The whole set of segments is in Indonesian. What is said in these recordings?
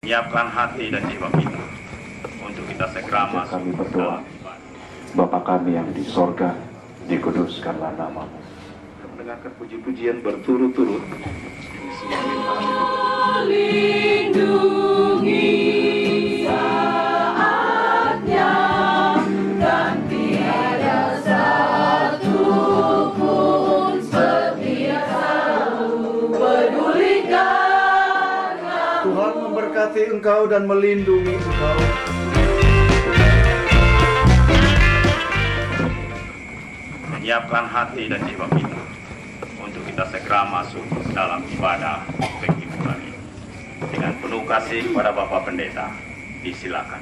Menyiapkan hati dan jiwa kita untuk kita segera masuk. Kami berdoa, Bapa kami yang di sorga, dikuduskanlah namamu. Mendengarkan puji-pujian berturut-turut. Lindungi saatnya dan tiada satu pun setia selalu pedulikan. Tuhan memberkati engkau dan melindungi engkau. Menyiapkan hati dan jiwa kita untuk kita segera masuk dalam ibadah penghiburan ini. Dengan penuh kasih kepada Bapak Pendeta, disilakan.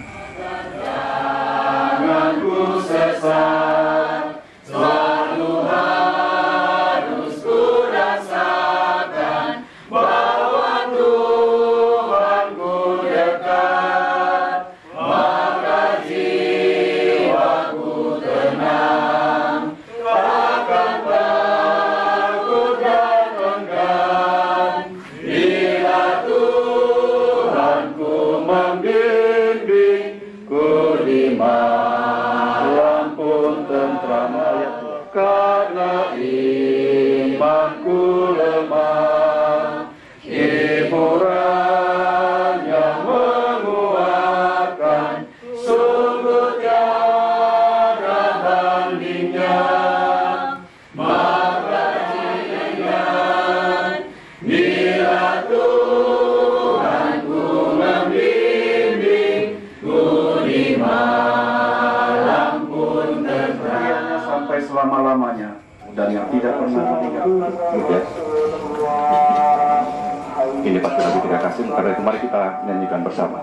Jangan ku sesat, selalu harus ku rasakan bahwa Tuhan ku dekat, maka jiwaku tenang, takkan takut dan enggan bila Tuhanku membimbingku di malam pun tentram. Karena imanku lemah, hiburan yang menguatkan, sungguh tiada bandingnya. Maka jangan bila Tuhanku membimbingku di malam pun tentram. Sampai selama-lamanya dan yang tidak pernah meninggal. Ya. Ini pasti lagi tidak kasih, karena itu mari kita nyanyikan bersama.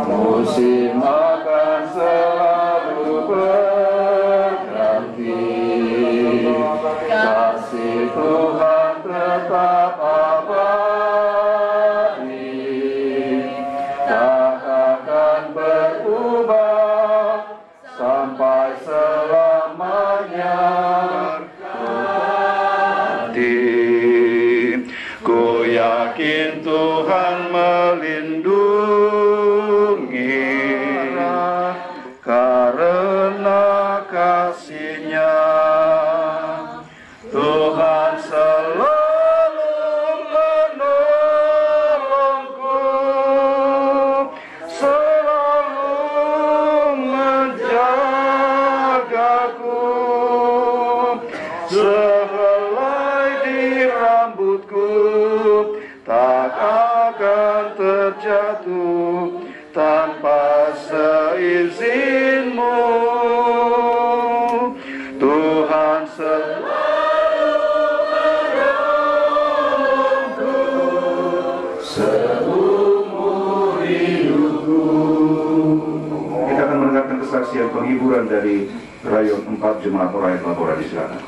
Musim akan selalu berganti, kasih Tuhan tetap abadi, tak akan berubah sampai selamanya. Ku yakin Tuhan melindungi karena kasih-Nya. Tuhan selalu menolongku, selalu menjagaku, sehelai di rambutku tak akan terjatuh tanpa seizinmu. Tuhan selalu menolongku seumur hidupku. Kita akan mendengarkan kesaksian penghiburan dari Rayon 4 Jemaat Rakyat Labora di Selatan.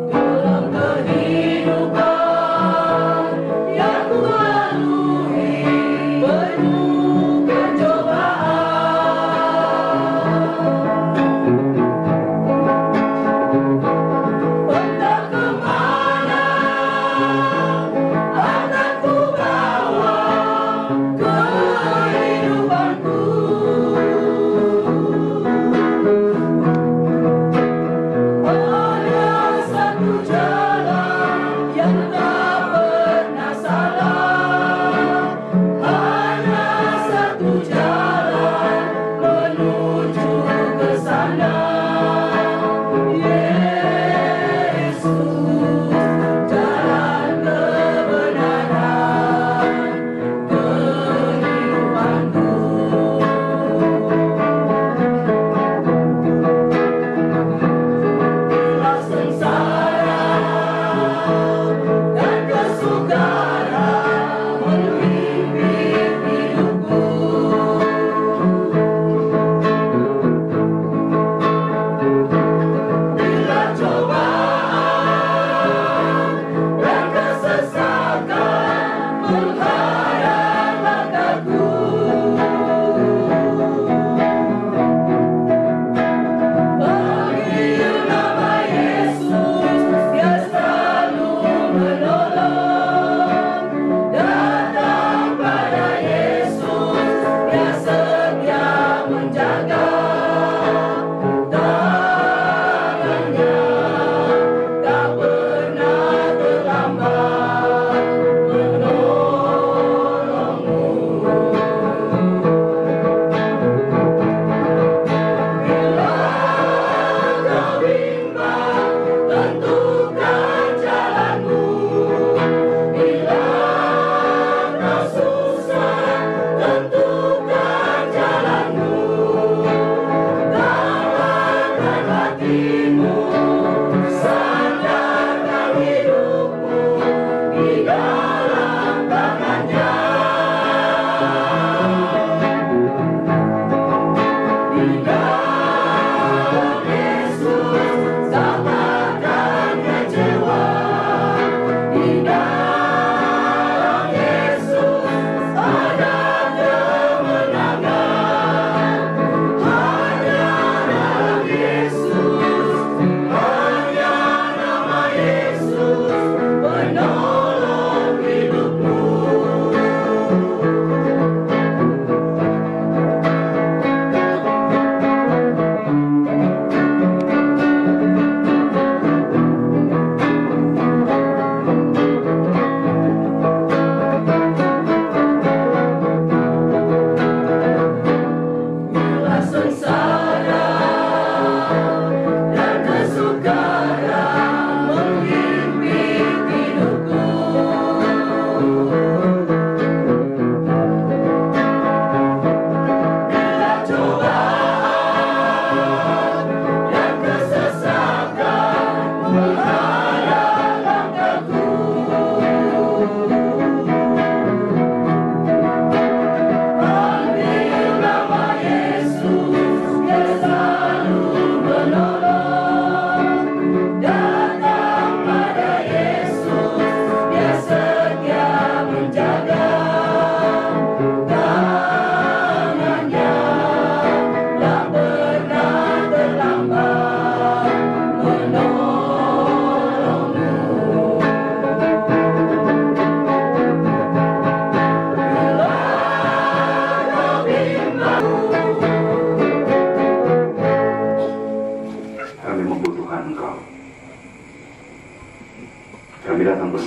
Dalam kehidupan yang ku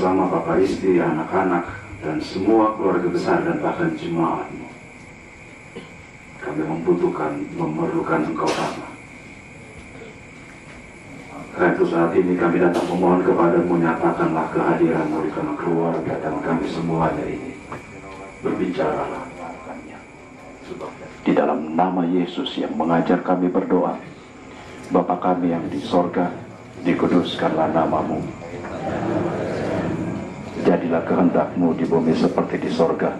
bersama Bapak, istri, anak-anak, dan semua keluarga besar dan bahkan jemaat-Mu. Kami memerlukan Engkau Bapa. Karena itu saat ini kami datang memohon kepada-Mu, nyatakanlah kehadiran-Mu di tengah keluarga dan kami semuanya ini. Berbicaralah di dalam nama Yesus yang mengajar kami berdoa. Bapa kami yang di sorga, dikuduskanlah nama-Mu. Jadilah kehendak-Mu di bumi seperti di sorga.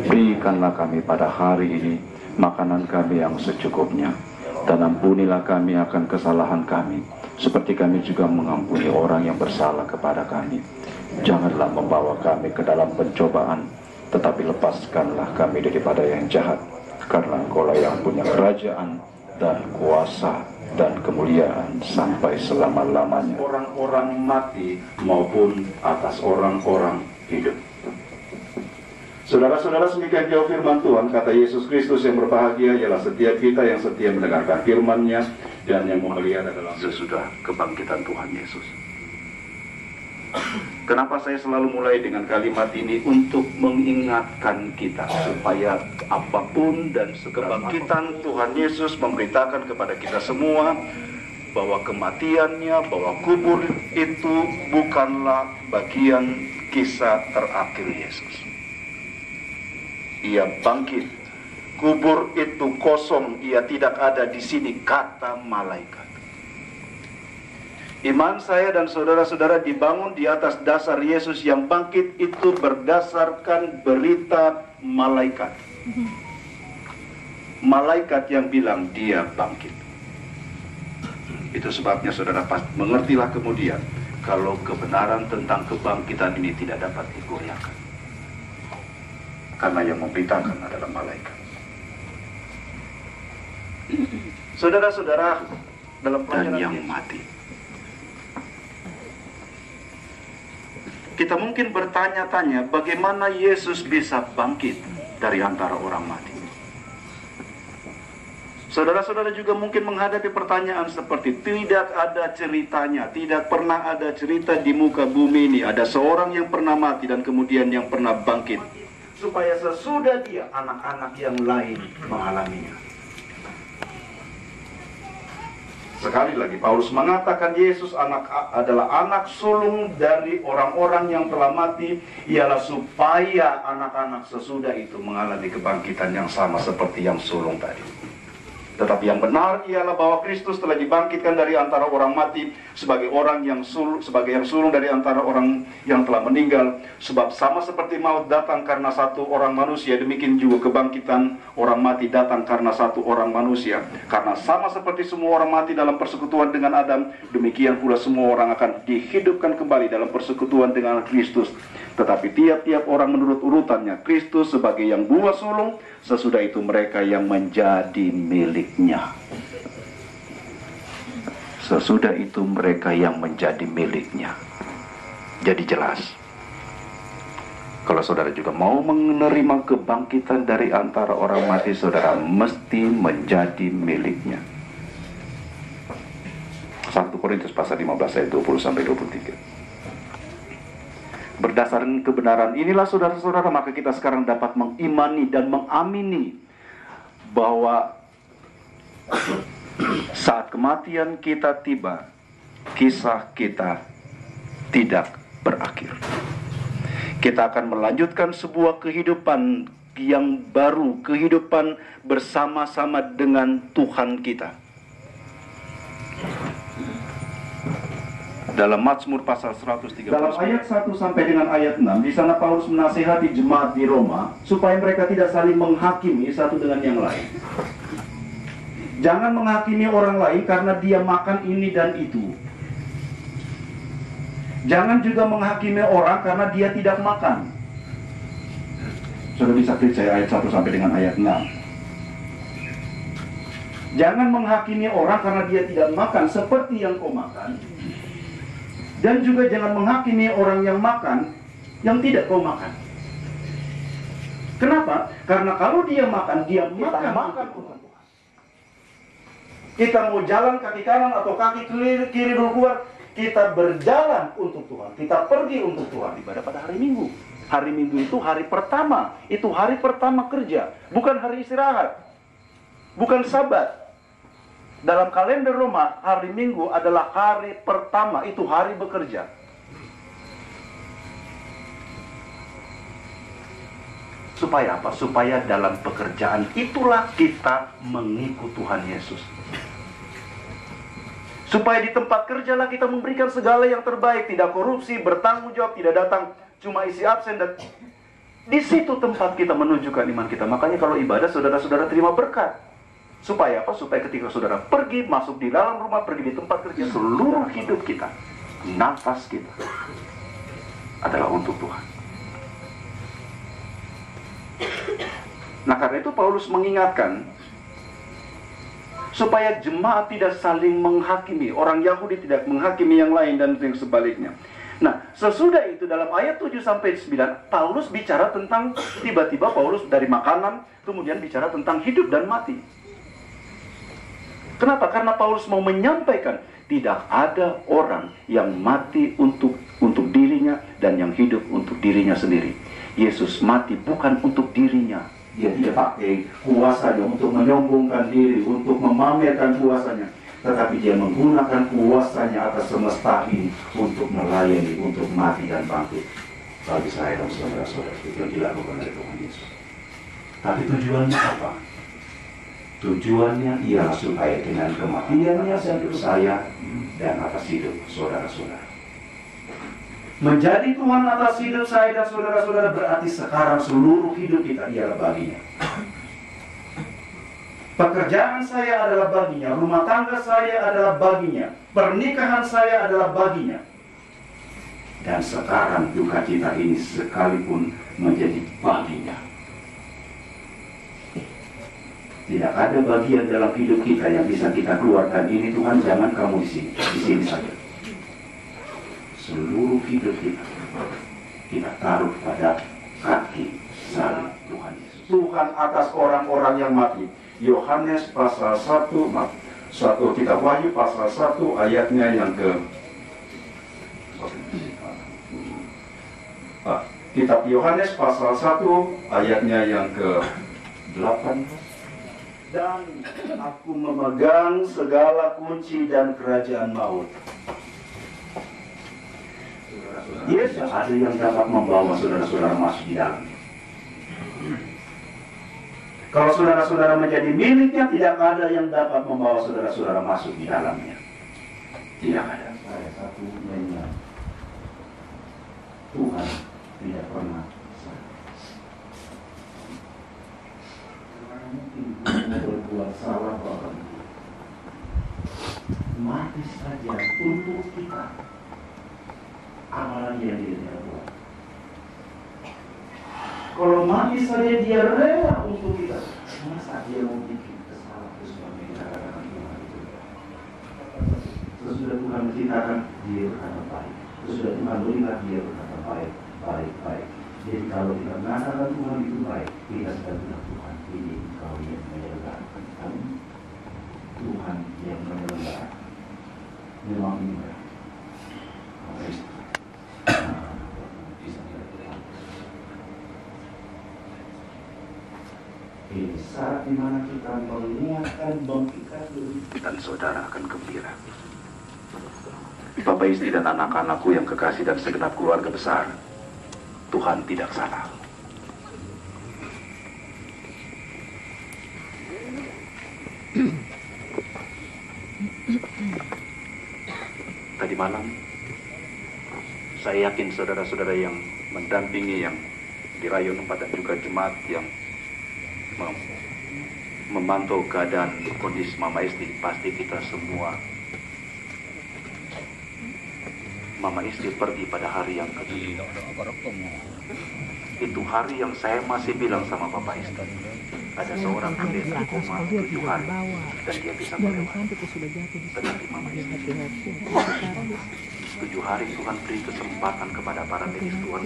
Berikanlah kami pada hari ini makanan kami yang secukupnya. Dan ampunilah kami akan kesalahan kami, seperti kami juga mengampuni orang yang bersalah kepada kami. Janganlah membawa kami ke dalam pencobaan, tetapi lepaskanlah kami daripada yang jahat. Karena Engkau-lah yang punya kerajaan dan kuasa dan kemuliaan sampai selama-lamanya. Orang-orang mati maupun atas orang-orang hidup. Saudara-saudara, semikian jauh firman Tuhan. Kata Yesus Kristus, yang berbahagia ialah setiap kita yang setia mendengarkan firman-Nya dan yang melihat adalah sesudah kebangkitan Tuhan Yesus. Kenapa saya selalu mulai dengan kalimat ini? Untuk mengingatkan kita supaya apapun dan kebangkitan Tuhan Yesus memberitakan kepada kita semua bahwa kematiannya, bahwa kubur itu bukanlah bagian kisah terakhir Yesus. Ia bangkit. Kubur itu kosong, ia tidak ada di sini, kata malaikat. Iman saya dan saudara-saudara dibangun di atas dasar Yesus yang bangkit itu berdasarkan berita malaikat. Malaikat yang bilang dia bangkit. Itu sebabnya saudara pasti mengertilah kemudian kalau kebenaran tentang kebangkitan ini tidak dapat digoyahkan. Karena yang memberitakan adalah malaikat. Saudara-saudara, dalam pelajaran dan yang mati. Kita mungkin bertanya-tanya bagaimana Yesus bisa bangkit dari antara orang mati. Saudara-saudara juga mungkin menghadapi pertanyaan seperti tidak ada ceritanya, tidak pernah ada cerita di muka bumi ini ada seorang yang pernah mati dan kemudian yang pernah bangkit, supaya sesudah dia anak-anak yang lain mengalaminya. Sekali lagi Paulus mengatakan Yesus adalah anak sulung dari orang-orang yang telah mati, ialah supaya anak-anak sesudah itu mengalami kebangkitan yang sama seperti yang sulung tadi. Tetapi yang benar ialah bahwa Kristus telah dibangkitkan dari antara orang mati sebagai yang sulung dari antara orang yang telah meninggal. Sebab sama seperti maut datang karena satu orang manusia, demikian juga kebangkitan orang mati datang karena satu orang manusia. Karena sama seperti semua orang mati dalam persekutuan dengan Adam, demikian pula semua orang akan dihidupkan kembali dalam persekutuan dengan Kristus. Tetapi tiap-tiap orang menurut urutannya, Kristus sebagai yang buah sulung, sesudah itu mereka yang menjadi miliknya. Sesudah itu mereka yang menjadi miliknya. Jadi jelas, kalau saudara juga mau menerima kebangkitan dari antara orang mati, saudara mesti menjadi miliknya. 1 Korintus pasal 15 ayat 20-23. Berdasarkan kebenaran inilah saudara-saudara, maka kita sekarang dapat mengimani dan mengamini bahwa saat kematian kita tiba, kisah kita tidak berakhir. Kita akan melanjutkan sebuah kehidupan yang baru, kehidupan bersama-sama dengan Tuhan kita. Dalam Mazmur pasal 130. Dalam ayat 1 sampai dengan ayat 6, di sana Paulus menasihati jemaat di Roma supaya mereka tidak saling menghakimi satu dengan yang lain. Jangan menghakimi orang lain karena dia makan ini dan itu. Jangan juga menghakimi orang karena dia tidak makan. Sudah bisa klik saya ayat 1 sampai dengan ayat 6. Jangan menghakimi orang karena dia tidak makan seperti yang kau makan. Dan juga jangan menghakimi orang yang makan yang tidak kau makan. Kenapa? Karena kalau dia makan makan untuk Tuhan. Kita mau jalan kaki kanan atau kaki kiri dulu keluar, kita berjalan untuk Tuhan. Kita pergi untuk Tuhan. Ibadah pada hari Minggu. Hari Minggu itu hari pertama. Itu hari pertama kerja. Bukan hari istirahat. Bukan Sabat. Dalam kalender Roma, hari Minggu adalah hari pertama. Itu hari bekerja. Supaya apa? Supaya dalam pekerjaan itulah kita mengikut Tuhan Yesus. Supaya di tempat kerjalah kita memberikan segala yang terbaik, tidak korupsi, bertanggung jawab, tidak datang cuma isi absen, dan di situ tempat kita menunjukkan iman kita. Makanya kalau ibadah, saudara-saudara terima berkat. Supaya apa? Supaya ketika saudara pergi, masuk di dalam rumah, pergi di tempat kerja, seluruh hidup kita, nafas kita adalah untuk Tuhan. Nah, karena itu Paulus mengingatkan supaya jemaat tidak saling menghakimi. Orang Yahudi tidak menghakimi yang lain dan yang sebaliknya. Nah, sesudah itu dalam ayat 7-9 Paulus bicara tentang, tiba-tiba Paulus dari makanan kemudian bicara tentang hidup dan mati. Kenapa? Karena Paulus mau menyampaikan tidak ada orang yang mati untuk dirinya dan yang hidup untuk dirinya sendiri. Yesus mati bukan untuk dirinya. Dia tidak pakai kuasanya untuk menyombongkan diri, untuk memamerkan kuasanya, tetapi dia menggunakan kuasanya atas semesta ini untuk melayani, untuk mati dan bangkit bagi saya dan saudara-saudara. Itu yang dilakukan oleh Tuhan Yesus. Tapi tujuannya apa? Tujuannya ialah supaya dengan kematiannya saya dan atas hidup saudara-saudara. Menjadi Tuhan atas hidup saya dan saudara-saudara berarti sekarang seluruh hidup kita ialah baginya. Pekerjaan saya adalah baginya, rumah tangga saya adalah baginya, pernikahan saya adalah baginya. Dan sekarang duka cita ini sekalipun menjadi baginya. Tidak ada bagian dalam hidup kita yang bisa kita keluarkan. Ini Tuhan, jangan kamu di sini saja. Seluruh hidup kita taruh pada kaki salib Tuhan Yesus. Tuhan atas orang-orang yang mati. Yohanes pasal 1, kitab Wahyu pasal 1 ayatnya yang ke kitab Yohanes pasal 1 ayatnya yang ke 8. Dan aku memegang segala kunci dan kerajaan maut. Yesus ada yang dapat membawa saudara-saudara masuk di dalamnya. Kalau saudara-saudara menjadi miliknya, tidak ada yang dapat membawa saudara-saudara masuk di dalamnya. Tidak ada. Saya satu-satunya. Tuhan tidak pernah salah. Mungkin berbuat salah orang. Mati saja untuk kita. Amalan yang dia buat. Kalau mati saja dia rela untuk kita. Masa dia mau bikin kesalahan sesuatu yang dikatakan Tuhan itu? Sesudah Tuhan menciptakan, dia berkata baik. Sesudah Tuhan melihat, dia berkata baik, baik, baik. Jadi kalau kita mengatakan Tuhan itu baik, kita sudah bilang Tuhan ini Engkau yang menyelenggarakan kami. Tuhan yang menyelenggarakan. Memang ini benar. Ini saat dimana kita mengingatkan bangkitkan diri dan saudara akan gembira. Bapak, istri dan anak-anakku yang kekasih dan segenap keluarga besar, Tuhan tidak salah. Tadi malam saya yakin saudara-saudara yang mendampingi yang di Rayon 4 dan juga jemaat yang memantau keadaan kondisi Mama Isti. Pasti kita semua, Mama Isti pergi pada hari yang ke-7. Itu hari yang saya masih bilang sama Bapak Isti, ada seorang pendeta koma 7 hari dan dia bisa melewati. Tetapi Mama Isti, 7 hari Tuhan beri kesempatan kepada para medis Tuhan.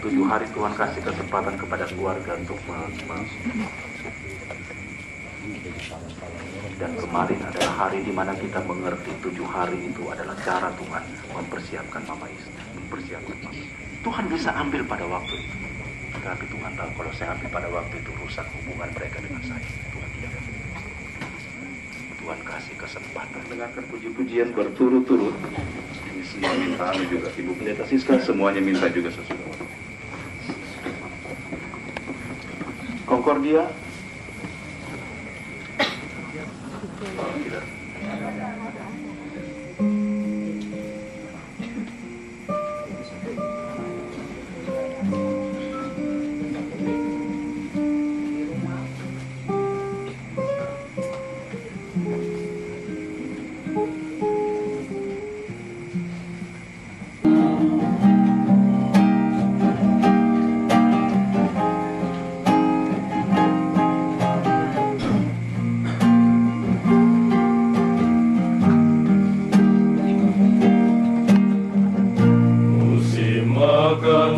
7 hari Tuhan kasih kesempatan kepada keluarga untuk dan kemarin adalah hari di mana kita mengerti 7 hari itu adalah cara Tuhan mempersiapkan Mama Isti, mempersiapkan Mama. Tuhan bisa ambil pada waktu itu, tapi Tuhan tahu kalau saya ambil pada waktu itu rusak hubungan mereka dengan saya. Tuhan tidak. Tuhan kasih kesempatan. Dengarkan puji-pujian berturut-turut. Ini semua minta juga Ibu Pendeta Siska, semuanya minta juga sesudah. Concordia. Tidak.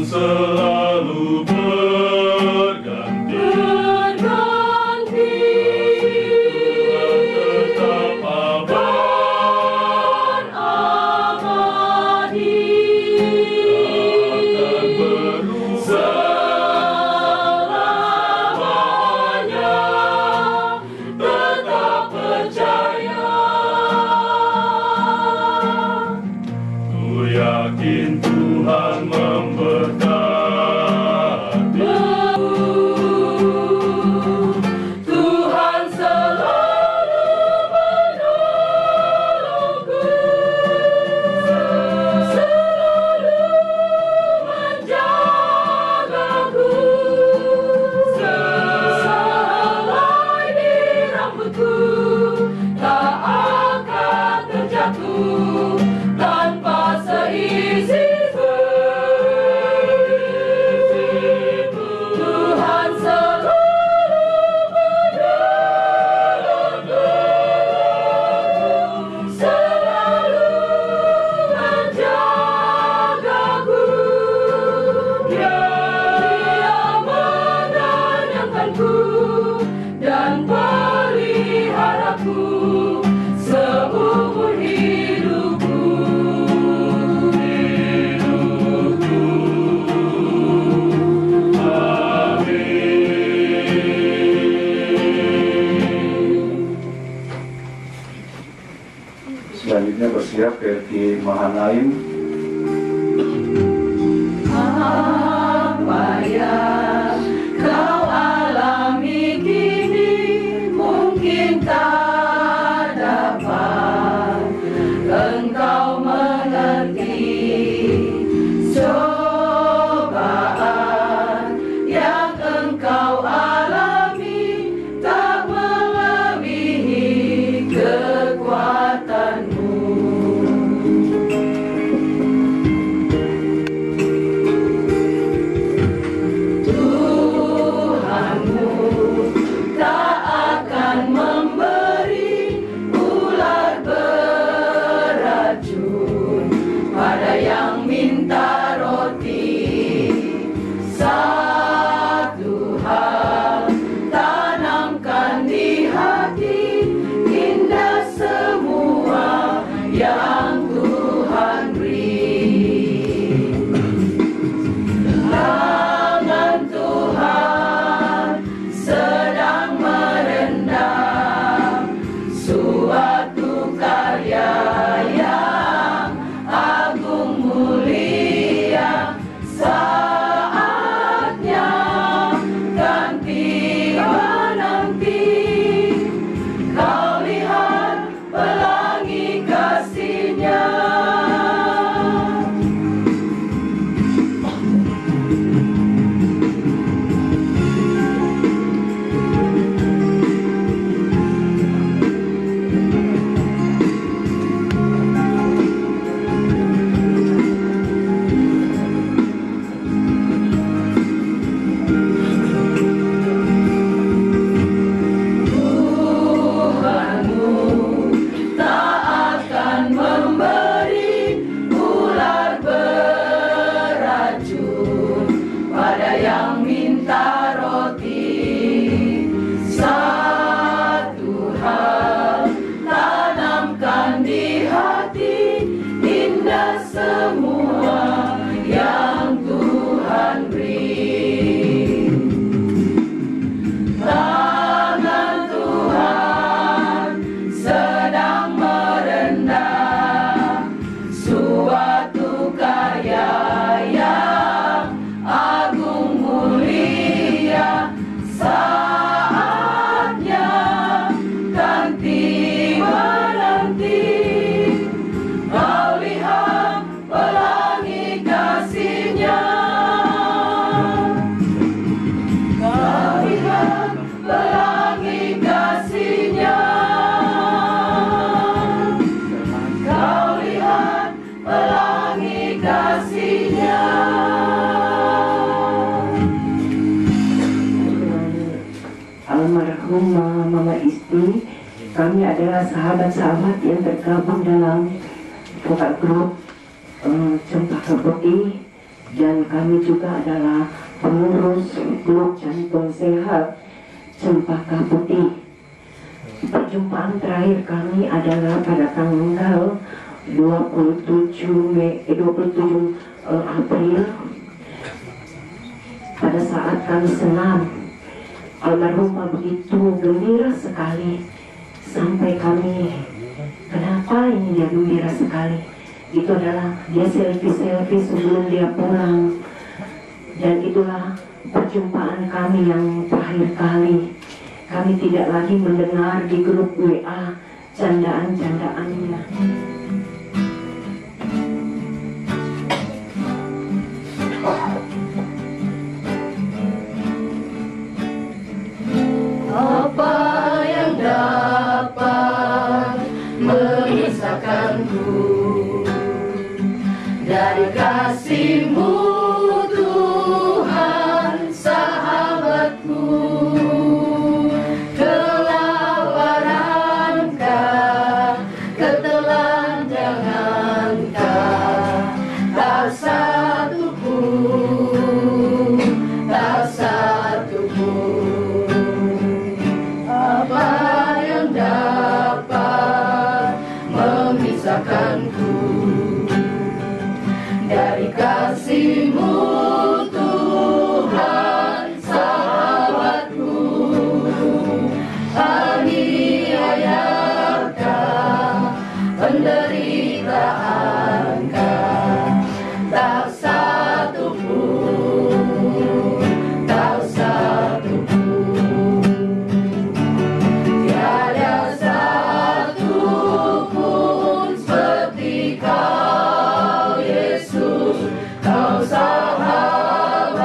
Selalu berganti, tetap abadi, akan berubah selamanya, tetap percaya. Ku yakin Tuhan memberkati. Tuhan selalu menolongku, selalu menjagaku, sehelai di rambutku tak akan terjatuh tanpa seizin. Dan peliharaku seumur hidupku. Selanjutnya bersiap ke Mahanaim. Apa yang kau alami kini mungkin tak dapat engkau mengerti. Cobaan yang engkau alami tak melebihi kekuatanmu. Yang minta roti, satu hal tanamkan di hati, indah semua yang Tuhan beri. Tangan Tuhan sedang merendam suatu karya yang agung mulia, saatnya kan tiba nanti. Kau lihat pelangi kasih Kami adalah sahabat-sahabat yang tergabung dalam vokal grup Cempaka Putih, dan kami juga adalah pengurus grup Jantung Sehat Cempaka Putih. Perjumpaan terakhir kami adalah pada tanggal 27 April pada saat kami senam. Almarhumah begitu gembira sekali sampai kami, kenapa ini dia gembira sekali? Itu adalah dia selfie sebelum dia pulang, dan itulah perjumpaan kami yang terakhir kali. Kami tidak lagi mendengar di grup WA candaan-candaannya. Apa yang dapat memisahkanku dari kasih-Mu, Tuhan sahabatku? Kelawarankah, ketelanjangankah, tak satu pun, tak satu pun. Apa yang dapat memisahkanku dari kasih-Mu, Tuhan sahabatku? Aniayakah, penderitaankah, tak satu pun, tak satu pun. Tiada satu pun seperti Kau, Yesus. Kau sahabat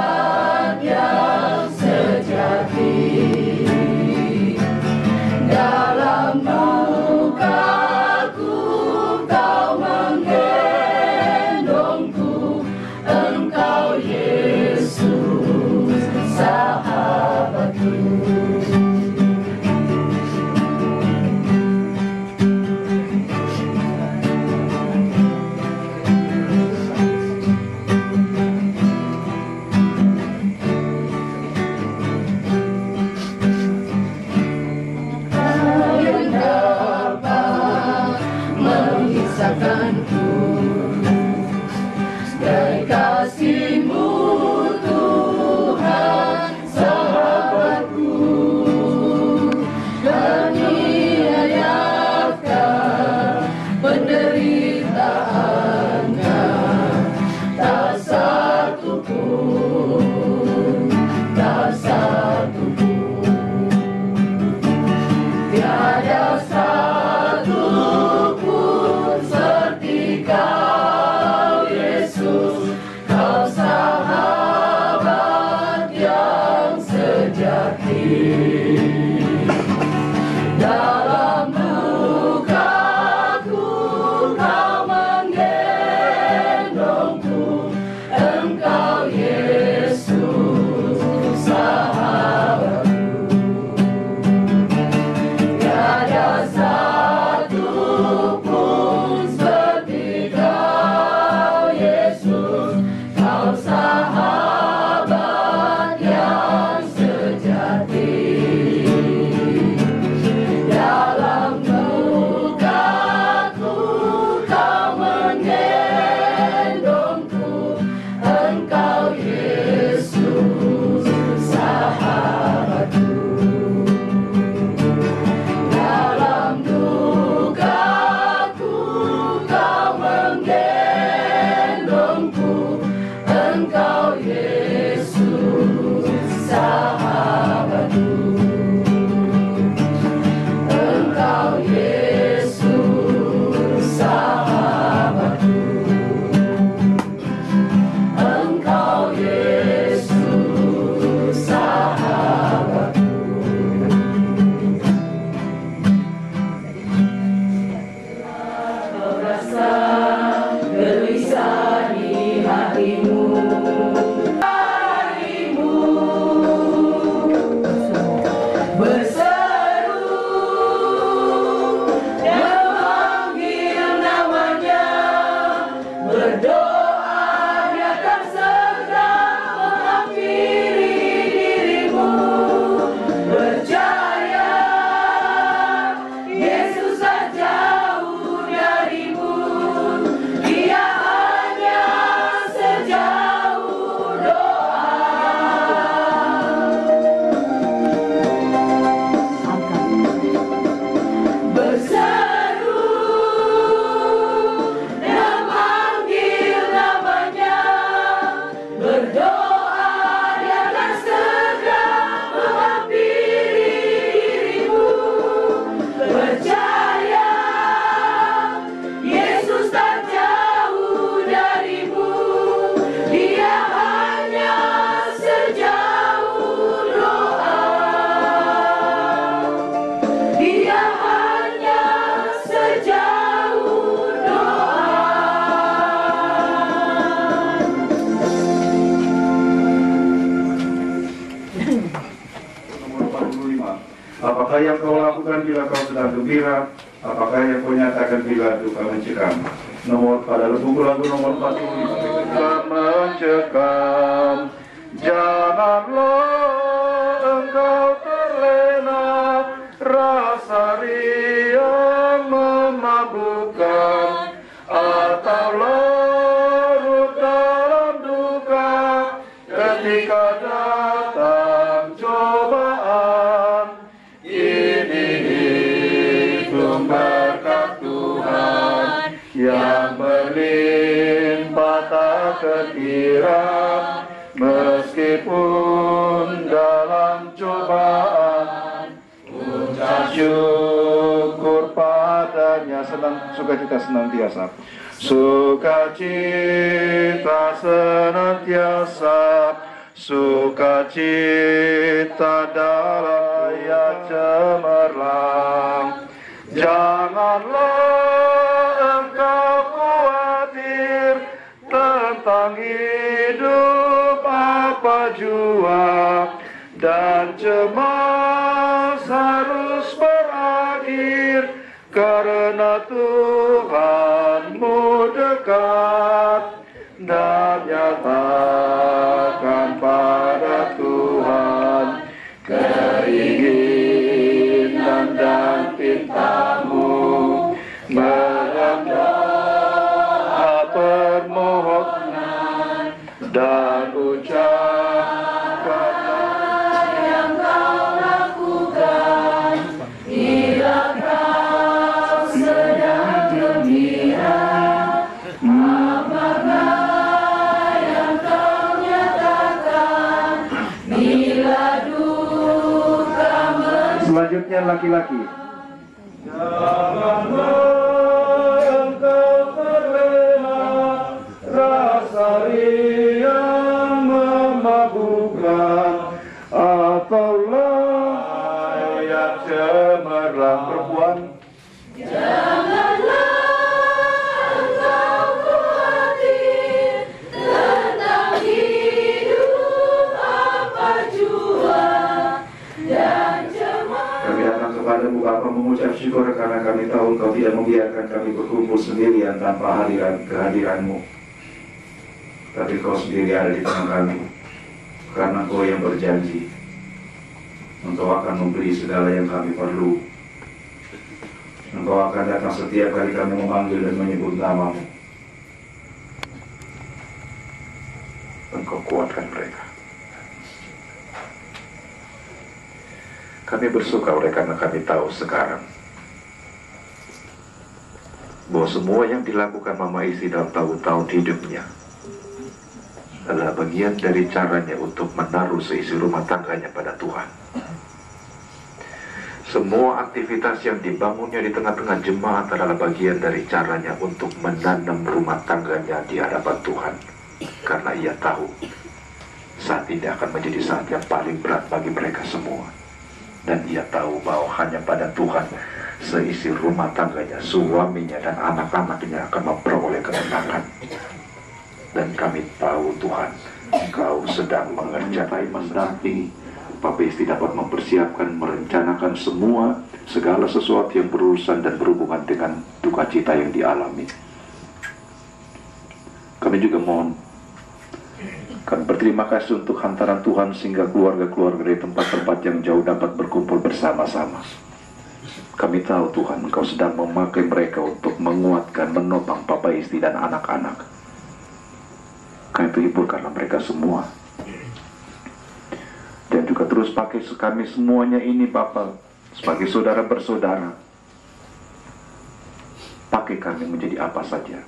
yang sejati. Dalam dukaku Kau menggendongku, Engkau Yesus sahabatku. Yang dapat memisahkanku dari kasih-Mu, Tuhan sahabatku? Aniayakah, penderitaankah, tak satu pun, tak satu pun. Tiada satu pun seperti Kau, Yesus. Kau sahabat yang sejati. Dalam dukaku Kau menggendongku, Engkau Yesus sahabatku. Tiada satu pun seperti Kau, Yesus. Kau sahabat yang sejati. Dalam dukaku Kau menggendongku, Engkau Yesus sahabatku. Dalam dukaku Kau menggendongku, Engkau Yesus sahabatku. Engkau Yesus sahabatku. Engkau Yesus sahabatku. Kau rasa gelisah di hatimu, berseru yang kau lakukan bila kau sedang gembira? Apakah yang kau nyatakan bila duka mencekam? Pada buku lagu nomor 40, mencekam, janganlah engkau terlena rasa riang memabukkan, atau larut dalam duka ketika datang cobaan. Ini hidup berkat Tuhan yang berlimpah tak terkira, meskipun dalam cobaan ucap syukur padanya, sukacita senantiasa, sukacita senantiasa, sukacita dalam ayat cemerlang. Janganlah engkau khawatir tentang hidup apa jua, dan cemas harus berakhir, karena Tuhanmu dekat, dan nyatakan pada Tuhan keinginan dan pintamu, berdoa permohonan dan ucapkan yang kau lakukan bila kau sedang gembira. Apakah yang kau nyatakan bila duka mencekam? Selanjutnya laki-laki. Janganlah engkau terlena rasa riang memabukkan, atau layak cemerlang. Perempuan. Janganlah engkau khawatir tentang hidup apa jua, dan cemas. Kami datang kepadamu Bapa mengucap syukur karena kami tahu Engkau tidak membiarkan kami berkumpul sendirian tanpa kehadiran-Mu. Tapi Kau sendiri ada di tengah kami, karena Kau yang berjanji Engkau akan memberi segala yang kami perlu. Engkau akan datang setiap kali kami memanggil dan menyebut nama-Mu. Engkau kuatkan mereka. Kami bersuka oleh karena kami tahu sekarang bahwa semua yang dilakukan Mama Isi dalam tahun-tahun hidupnya adalah bagian dari caranya untuk menaruh seisi rumah tangganya pada Tuhan. Semua aktivitas yang dibangunnya di tengah-tengah jemaat adalah bagian dari caranya untuk menanam rumah tangganya di hadapan Tuhan. Karena ia tahu saat ini akan menjadi saat yang paling berat bagi mereka semua. Dan ia tahu bahwa hanya pada Tuhan seisi rumah tangganya, suaminya dan anak-anaknya akan memperoleh kemenangan. Dan kami tahu Tuhan, Engkau sedang mengerjakan mendampingi Papa Isti dapat mempersiapkan, merencanakan segala sesuatu yang berurusan dan berhubungan dengan duka cita yang dialami. Kami juga kami berterima kasih untuk hantaran Tuhan sehingga keluarga-keluarga dari tempat-tempat yang jauh dapat berkumpul bersama-sama. Kami tahu Tuhan, Engkau sedang memakai mereka untuk menguatkan, menopang Papa Isti dan anak-anak. Kami hiburkanlah mereka semua. Dan juga terus pakai kami semuanya ini Bapa, sebagai saudara bersaudara. Pakai kami menjadi apa saja.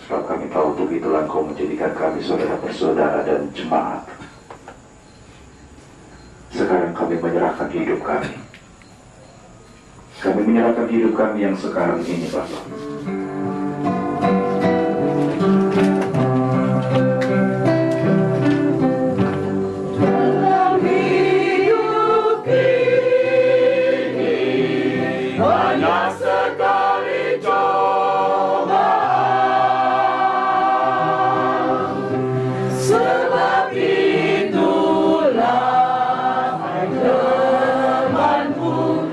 Sebab kami tahu untuk itulah Engkau menjadikan kami saudara bersaudara dan jemaat. Sekarang kami menyerahkan hidup kami. Kami menyerahkan hidup kami yang sekarang ini Bapak. Itulah temanku.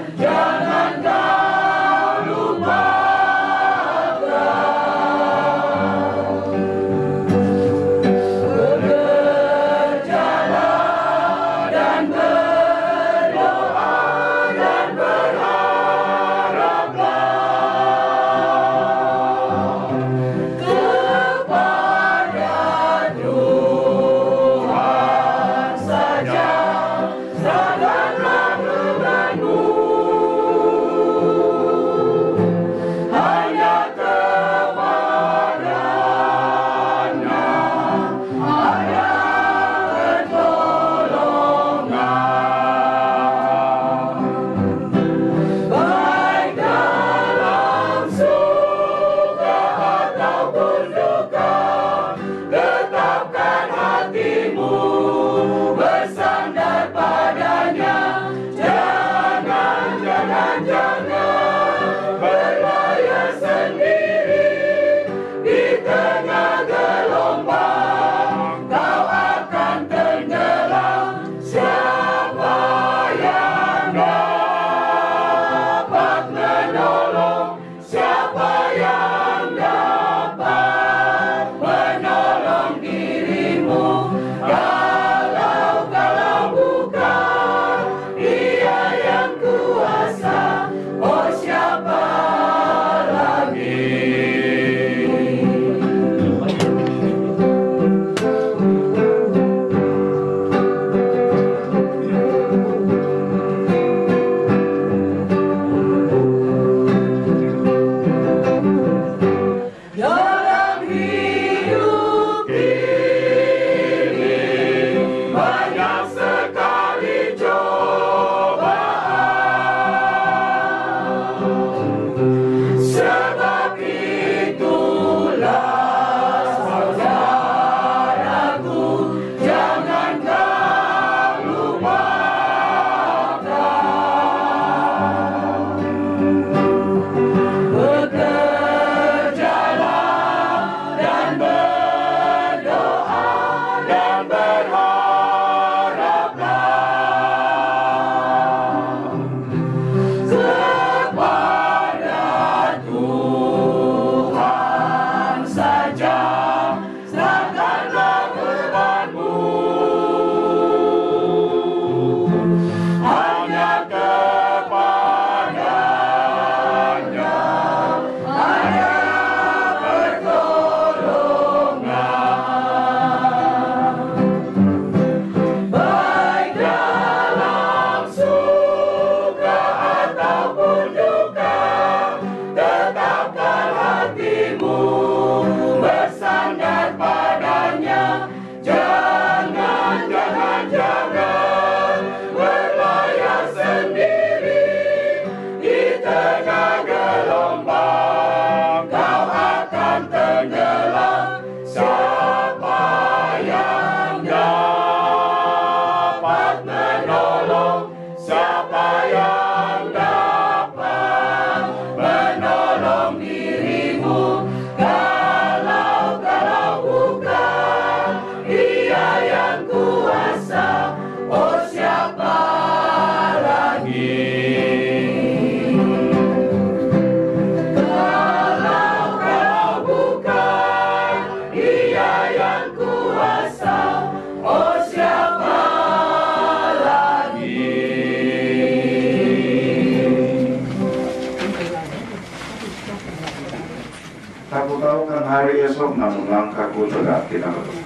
Aku tahu kan hari esok, namun langkahku tegak tidak berhenti.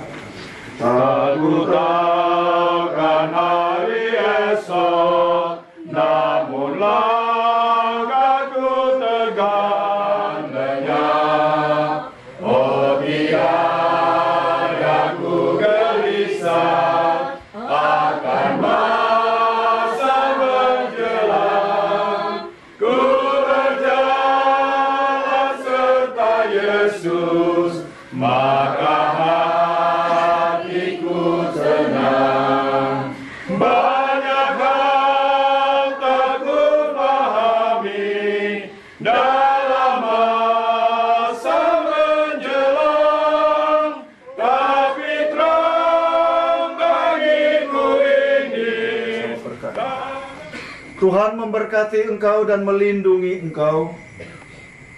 Aku tahu kan hari esok, namun langkahku tegak lenyap. Oh biar aku gelisah akan masa menjelang, ku berjalan serta Yesus, maka hatiku tenang. Banyak hal tak ku pahami dalam masa menjelang, tapi terang bagiku ini. Tuhan memberkati engkau dan melindungi engkau.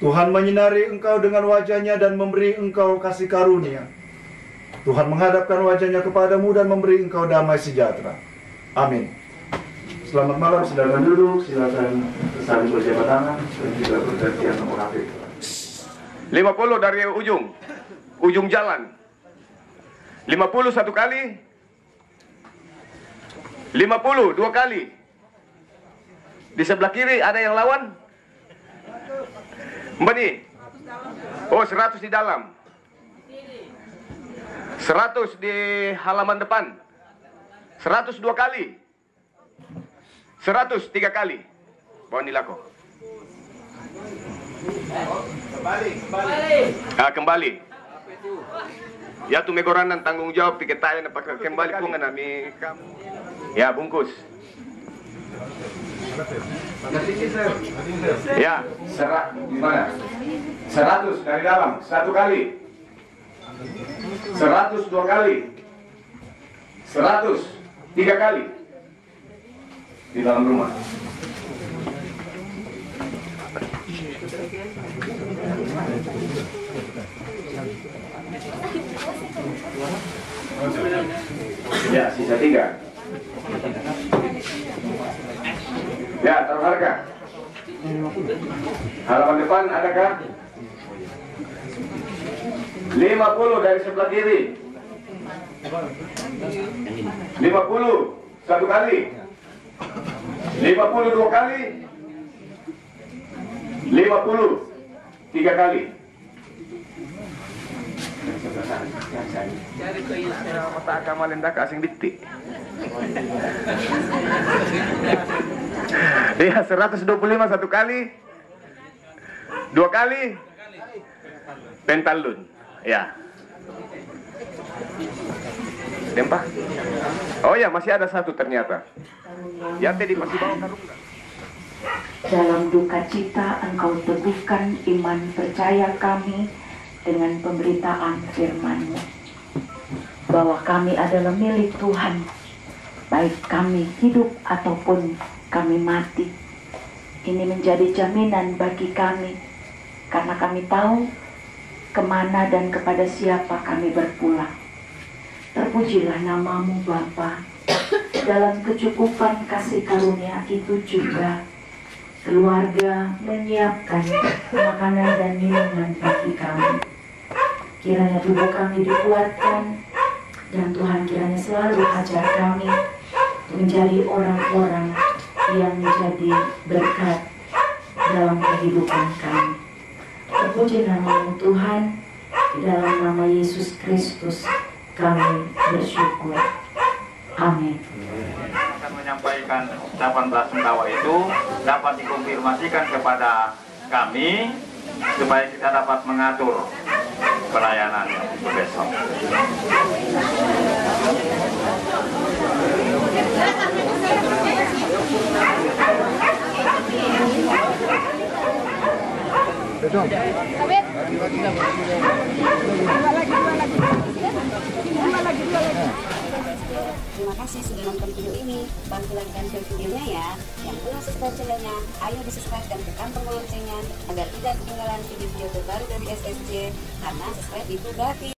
Tuhan menyinari engkau dengan wajah-Nya dan memberi engkau kasih karunia. Tuhan menghadapkan wajah-Nya kepadamu dan memberi engkau damai sejahtera. Amin. Selamat malam, silakan duduk, silakan saling berjabat tangan dan juga bergantian nomor HP. 50 dari ujung jalan. 50 satu kali. 50 dua kali. Di sebelah kiri ada yang lawan? Mbak nih. Oh, 100 di dalam. 100 di halaman depan. 100 dua kali. 100 tiga kali. Bawa nilako. Kembali. Ya tu megoranan tanggung jawab piketayan apa kembali pun nami kamu. Ya bungkus. Ya, Gimana? 100 dari dalam, satu kali. 100 dua kali. 100 tiga kali. Di dalam rumah. Ya, sisa 3. Ya, taruh harga. Halaman depan adakah? 50 dari sebelah kiri. 50 satu kali. 50 dua kali. 50 tiga kali. mata kamalenda kasing dikti. Iya, 125 satu kali. Dua kali. Pentalun. Ya. Dempa. Oh ya, masih ada satu ternyata. Ya, tadi masih bawa karung. Dalam duka cita engkau teguhkan iman percaya kami dengan pemberitaan firman-Mu, bahwa kami adalah milik Tuhan, baik kami hidup ataupun kami mati. Ini menjadi jaminan bagi kami, karena kami tahu kemana dan kepada siapa kami berpulang. Terpujilah nama-Mu Bapa. Dalam kecukupan kasih karunia itu juga keluarga menyiapkan makanan dan minuman bagi kami. Kiranya tubuh kami dikuatkan, dan Tuhan kiranya selalu ajar kami menjadi orang-orang yang menjadi berkat dalam kehidupan kami. Terpuji nama-Mu Tuhan, di dalam nama Yesus Kristus kami bersyukur. Amin. Akan menyampaikan ucapan belasungkawa itu dapat dikonfirmasikan kepada kami supaya kita dapat mengatur pelayanan besok. Terima kasih sudah nonton video ini. Bantu like dan share videonya ya. Yang belum subscribe channelnya, ayo di subscribe dan tekan tombol loncengnya agar tidak ketinggalan video-video terbaru dari SSJ. Karena subscribe itu gratis.